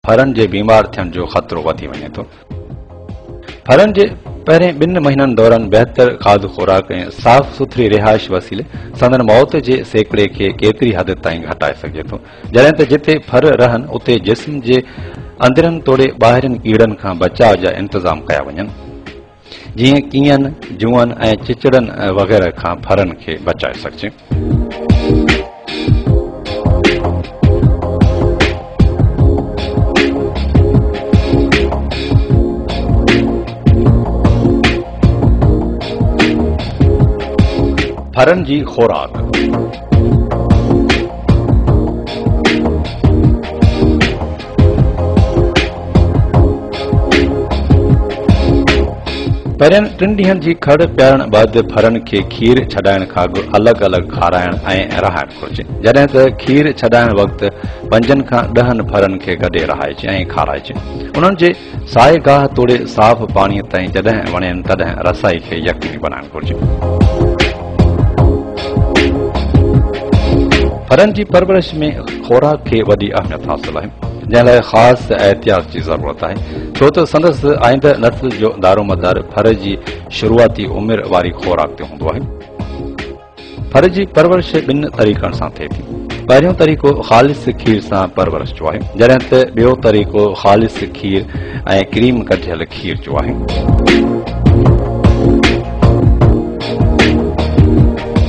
फरनि जे बीमार थियण जो ख़तरो वधी वञे थो। फरनि जे पहिरें 2 महीननि दौरान बहितर खाधो खुराक ऐं साफ़ सुथरी रिहाइश वसीले संदन मौत जे सेकड़े खे केतिरी हद ताईं घटाए सघे थो, जॾहिं त जिथे फर रहनि उते जिस्म जे अंदरनि तोड़े ॿाहिरिन कीड़नि खां बचाव जा इंतज़ाम कया वञनि, जीअं कीअनि, जूअनि ऐं चिचड़नि वग़ैरह खां फरनि खे बचाए सघिजे। फरनि जी खुराक। पहिरियनि 3 ॾींहनि जी खड़ पियारण बैदि फरनि खे खीर छॾाइण खां अॻु अलॻि अलॻि खाराइण ऐं रहाइण घुरिजे, जॾहिं त खीर छॾाइण वक़्तु 5 खां 10 फरनि खे गॾे रहाइजे ऐं खाराइजे। उन्हनि जे साए गाह तोड़े साफ़ पाणीअ ताईं जॾहिं वणेनि तॾहिं रसाई खे यकीनी बनाइण घुरिजे। फरनि जी परवरिश में खुराक खे वॾी अहमियत हासिल आहे, जंहिं लाइ ख़ासि एहतियात जी ज़रूरत आहे, छो त संदसि आईंदह नस्ल जो दारोमदार फर जी शुरूआती उमिरि वारी खुराक ते हूंदो आहे। फर जी परवरिश 2 तरीक़नि सां थिए थी। पहिरियों तरीक़ो ख़ालिस खीर सां परवरिश जो आहे, जॾहिं त ॿियो तरीक़ो ख़ालिस खीर ऐं क्रीम कढियल खीर जो आहे।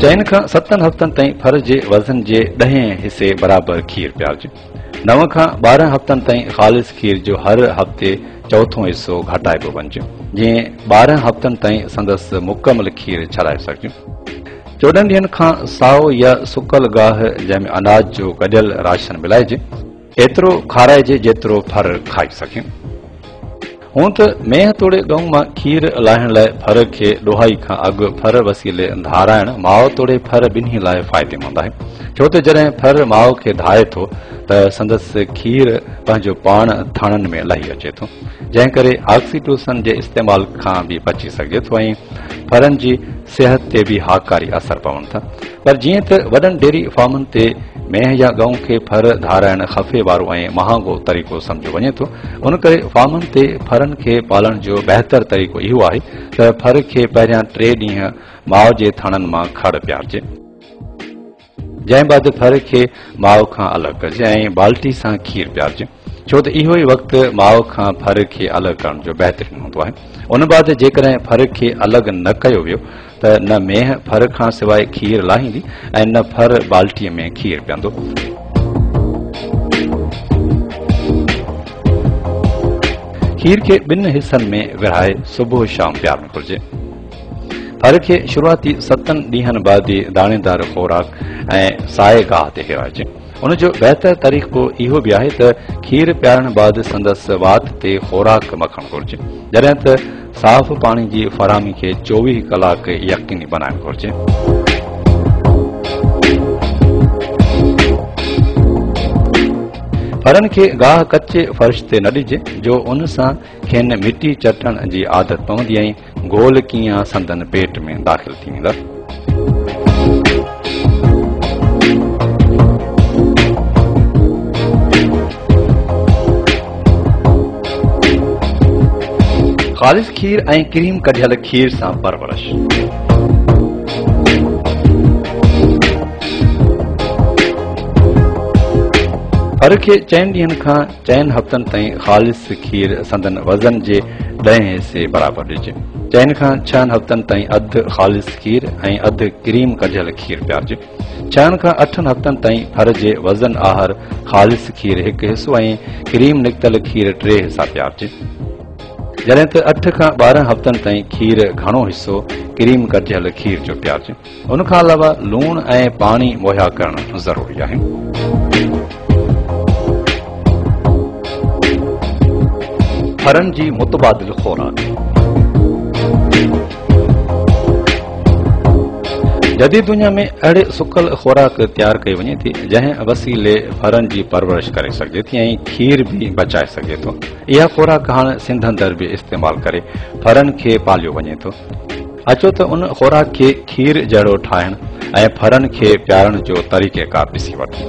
4 खां 7 हफ़्तनि ताईं फर जे वज़न जे 10 हिसे बराबर खीर पियारिजे। 9 खां 12 हफ़्तनि ताईं ख़ालिस खीर जो हर हफ़्ते चौथों हिसो घटाइबो वञिजे, जीअं 12 हफ़्तनि ताईं संदसि मुकमल खीर छॾाए सघिजे। 14 ॾींहनि खां साओ या सुकल गाह जंहिंमें अनाज जो गॾियल राशन मिलाइजे, एतिरो खाराइजे जेतिरो फर खाई सघे। हूं त मेह तोड़े गऊं मां खीर लाहिण लाइ फर खे ॾोहाई खां अॻु फर वसीले धाराइण माओ तोड़े फर ॿिन्ही लाइ फ़ाइदेमंद आहे, छो त जॾहिं फर माओ खे धाए थो त संदसि खीर पंहिंजो पाण थाणनि में लही अचे थो, जंहिं करे ऑक्सीटोसिन जे इस्तेमाल खां बि बची सघे थो ऐं फरनि जी सिहत ते बि हाकारी असर पवनि था। पर जीअं त वॾनि डेयरी फार्मनि ते मेह या गऊं खे फर धाराइण खफ़े वारो ऐं महांगो तरीक़ो सम्झो वञे थो, उन करे फार्मनि ते फरनि खे पालण जो बहितर तरीक़ो इहो आहे त फर खे पहिरियां 3 ॾींहं माउ जे थाणनि मां खड़ पियारिजे, जंहिं बैदि फर खे माउ खां अलॻि कजे ऐं बाल्टी सां खीर पियारिजे, छो त इहो ई वक़्तु माउ खां फर खे अलॻि करण जो बहितरीन हूंदो आहे। उन बैदि जेकॾहिं फर खे अलॻि न कयो वियो त न मेह फर खां सवाइ खीर लाहींदी ऐं न फर बाल्टीअ में खीर पीअंदो। खीर खे 2 हिसनि में विरहाए सुबुह शाम पियारणु घुरिजे। फर खे शुरूआती 7 ॾींहनि बैदि दाणेदार खुराक ऐं साए गाह ते हिराइजे। उन जो बहितर तरीक़ो इहो बि आहे त खीर पियारण बैदि संदसि वात ते खुराक मखणु घुरिजे, जॾहिं त साफ़ पाणी जी फराहमी खे 24 कलाक यकीनी बनाइण घुरिजे। फरनि खे गाह कचे फर्श ते न ॾिजे, जो उन सां खेनि मिटी चटण जी आदत पवंदी ऐं गोल कीअं संदन पेट में दाख़िल थी वेंदा। ख़ालिस खीर ऐं क्रीम कढियल खीर सां परवरिश। फर खे 4 ॾींहनि खां 4 हफ़्तनि ताईं ख़ालिस खीर संदन वज़न जे 10 हिसे बराबर ॾिजे। 4 खां 6 हफ़्तनि ताईं अधु ख़ालिस खीर ऐं अधु क्रीम कढियल खीर पियारिजे। 6 खां 8 हफ़्तनि ताईं फर जे वज़न आहार ख़ालिस खीर 1 हिसो ऐं क्रीम निकितल खीर 3 हिसा पियारिजे, जॾहिं त 8 खां 12 हफ़्तनि ताईं खीर घणो हिसो क्रीम कढियल खीर जो पियारिजे। उन खां अलावा लूण ऐं पाणी मुहैया करणु ज़रूरी आहे। फरनि जी मुतबादिल खुराक। जदीद दुनिया में अहिड़े सुकल खुराक तयारु कई वञे थी जंहिं वसीले फरनि जी परवरिश करे सघिजे थी ऐं खीर बि बचाए सघे थो। इहा खुराक हाणे सिंध अंदरि बि इस्तेमालु करे फरनि खे पालियो वञे थो। अचो त उन खुराक खे खीर जहिड़ो ठाहिण ऐं फरनि खे पियारण जो तरीक़ेकार ॾिसी वठूं।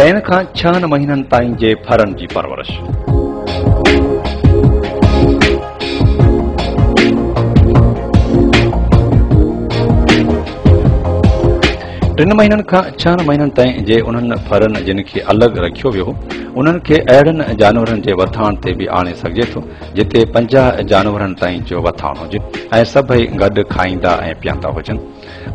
4 खां 6 महीननि ताईं जे फरनि जी परवरिश। 3 महीननि खां 6 महीननि ताईं जे उन्हनि फरनि जिन खे अलॻि रखियो वियो हो उन्हनि खे अहिड़नि जानवरनि जे वथाण ते बि आणे सघिजे थो जिते 50 जानवरनि ताईं जो वथाण हुजे ऐं सभई गॾु खाईंदा ऐं पीअंदा हुजनि।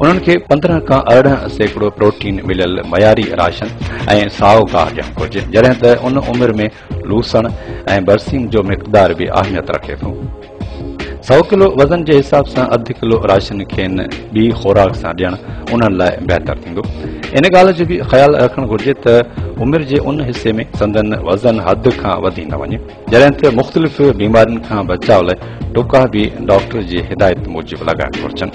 उन्हनि खे 15 खां 18% प्रोटीन मिलियल मयारी राशन ऐं साओ गाह ॾियणु घुर्जे, जॾहिं त उन उमिरि में लूसण ऐं बरसीन जो मिक़दार बि अहमियत रखे थो। 100 किलो वज़न जे हिसाब सां अधु किलो राशन खेनि ॿी खुराक सां ॾियणु उन्हनि लाइ बहितर थींदो। इन ॻाल्हि जो बि ख़्यालु रखणु घुर्जे त उमिरि जे उन हिसे में संदन वज़न हद खां वधी न वञे, जॾहिं त मुख़्तलिफ़ बीमारियुनि खां बचाव लाइ टुका बि डॉक्टर जी हिदायत मूजिबि लॻाइणु घुर्जनि।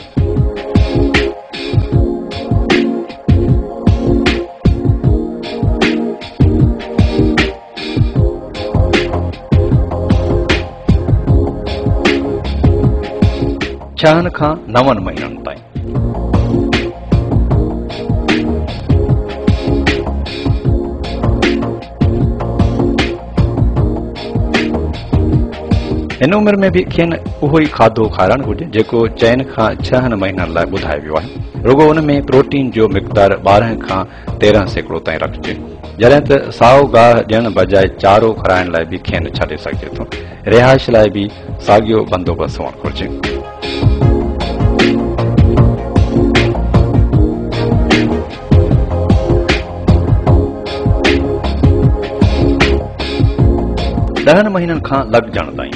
छहनि खां 9 महीननि ताईं। इन उमिरि में बि खेनि उहो ई खाधो खाराइणु घुर्जे जेको 4 खां 6 महीननि लाइ ॿुधायो वियो आहे। रुगो उन में प्रोटीन जो मिक़दार 12 खां 13% ताईं रखिजे, जॾहिं त साओ गाह ॾियण बजाए चारो खाराइण लाइ बि खेनि छॾे सघिजे थो। रिहाइश लाइ बि साॻियो बंदोबस्तु हुअणु घुर्जे। ॾहनि महीननि खां लॻजण ताईं।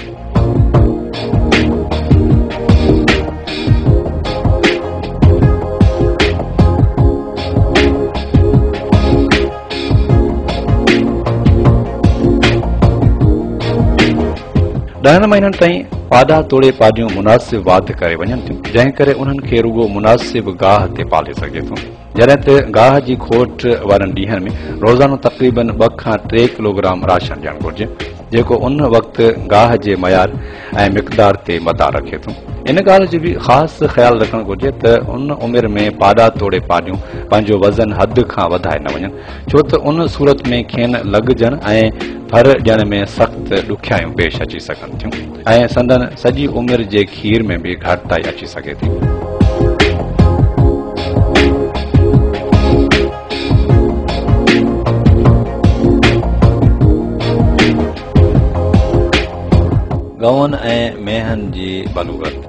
ॾहनि महीननि ताईं पाॾा तोड़े पाॾियूं मुनासिब वाध करे वञनि थियूं, जंहिं करे उन्हनि खे रुगो मुनासिब गाह ते पाले सघे थो, जॾहिं त गाह जी खोट वारनि ॾींहनि में रोज़ानो तक़रीबन 2 खां 3 किलोग्राम राशन ॾियणु घुर्जे, जेको उन वक़्तु गाह जे मयार ऐं मिक़दार ते मदार रखे थो। इन ॻाल्हि जो बि ख़ासि ख़्यालु रखणु घुर्जे त उन उमिरि में पाॾा तोड़े पाॾियूं पंहिंजो वज़न हद खां वधाए न वञनि, छो त उन सूरत में खेनि लॻजण ऐं फर ॾियण में सख़्तु ॾुखियायूं पेश अची सघनि थियूं ऐं संदन सॼी उमिरि जे खीर में बि घटिताई अची सघे थी। गौनि ऐं मेहनि जी बलूगत।